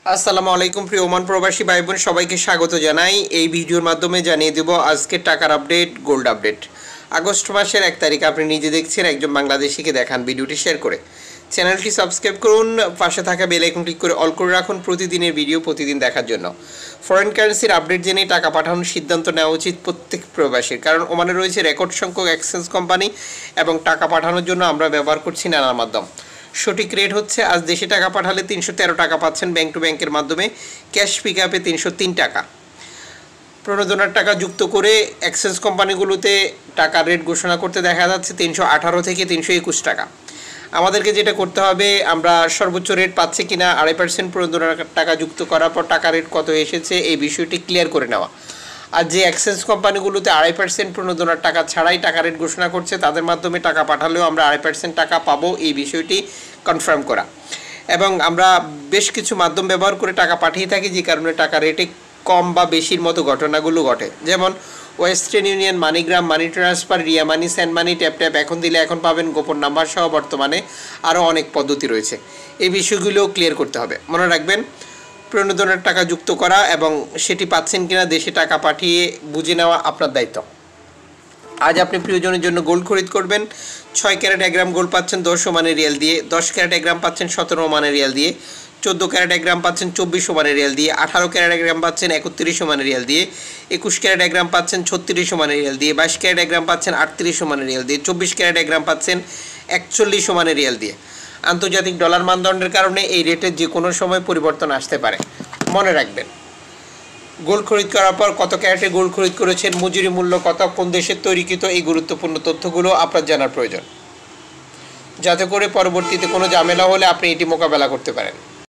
আসসালামু আলাইকুম প্রিয় ওমান প্রবাসী ভাই বোন সবাইকে স্বাগত জানাই। এই ভিডিওর মাধ্যমে জানিয়ে দেব আজকে টাকার আপডেট, গোল্ড আপডেট। আগস্ট মাসের 1 তারিখ আপনি নিজে দেখছেন, একজন বাংলাদেশিকে দেখান। ভিডিওটি শেয়ার করে চ্যানেলটি সাবস্ক্রাইব করুন, পাশে থাকা বেল আইকন ক্লিক করে অল করে রাখুন প্রতিদিনের ভিডিও প্রতিদিন দেখার জন্য। ফরেন কারেন্সির আপডেট জেনে টাকা পাঠানোর সিদ্ধান্ত নেওয়া উচিত প্রত্যেক প্রবাসীর, কারণ ওমানে রয়েছে রেকর্ড সংখ্যক এক্সচেঞ্জ কোম্পানি এবং টাকা পাঠানোর জন্য আমরা ব্যবহার করছি নানা মাধ্যম। সঠিক রেট হচ্ছে, আজ দেশে টাকা পাঠালে 313 টাকা পাচ্ছেন ব্যাংক টু ব্যাংকের মাধ্যমে, ক্যাশ পিক আপে 303 টাকা। প্রণোদনার টাকা যুক্ত করে এক্সচেঞ্জ কোম্পানিগুলোতে টাকার রেট ঘোষণা করতে দেখা যাচ্ছে 318 থেকে 321 টাকা। আমাদেরকে যেটা করতে হবে, আমরা সর্বোচ্চ রেট পাচ্ছি কিনা, 2.5% প্রণোদনার টাকা যুক্ত করার পর টাকা রেট কত এসেছে এই বিষয়টি ক্লিয়ার করে নেওয়া। আর যে এক্সচেঞ্জ কোম্পানিগুলোতে 2.5% প্রণোদনার টাকা ছাড়াই টাকা রেট ঘোষণা করছে, তাদের মাধ্যমে টাকা পাঠালেও আমরা 2.5% টাকা পাবো এই বিষয়টি কনফার্ম করা। এবং আমরা বেশ কিছু মাধ্যম ব্যবহার করে টাকা পাঠিয়ে থাকি, যে কারণে টাকা রেটে কম বা বেশির মতো ঘটনাগুলো ঘটে। যেমন Western Union, MoneyGram, money transfer, Ria Money, send money, tap tap এখন দিলে এখন পাবেন, গোপন নাম্বার সহ বর্তমানে আরও অনেক পদ্ধতি রয়েছে। এই বিষয়গুলো ক্লিয়ার করতে হবে। মনে রাখবেন, প্রণোদনার টাকা যুক্ত করা এবং সেটি পাচ্ছেন কিনা দেশে টাকা পাঠিয়ে বুঝে নেওয়া আপনার দায়িত্ব। আজ আপনি প্রিয়জনের জন্য গোল্ড খরিদ করবেন। 6 ক্যারেট 1 গ্রাম গোল্ড পাচ্ছেন 10 ওমানের রিয়াল দিয়ে, 10 ক্যারেট 1 গ্রাম পাচ্ছেন 17 ওমানের রিয়াল দিয়ে, 14 ক্যারেট 1 গ্রাম পাচ্ছেন 24 ওমানের রিয়াল দিয়ে, 18 ক্যারেট 1 গ্রাম পাচ্ছেন 31 ওমানের রিয়াল দিয়ে, 21 ক্যারেট 1 গ্রাম পাচ্ছেন 36 ওমানের রিয়াল দিয়ে, 22 ক্যারেট 1 গ্রাম পাচ্ছেন 38 ওমানের রিয়াল দিয়ে, 24 ক্যারেট 1 গ্রাম পাচ্ছেন 41 ওমানের রিয়াল দিয়ে। আন্তর্জাতিক ডলার মানদণ্ডের কারণে এই রেটের যে কোনো সময় পরিবর্তন আসতে পারে, মনে রাখবেন। গোল্ড খরিদ করার পর কত ক্যারেটে গোল্ড খরিদ করেছেন, মজুরি মূল্য কত, কোন দেশের তৈরিকৃত, এই গুরুত্বপূর্ণ তথ্যগুলো আপনার জানার প্রয়োজন, যাতে করে পরবর্তীতে কোনো ঝামেলা হলে আপনি এটি মোকাবেলা করতে পারেন।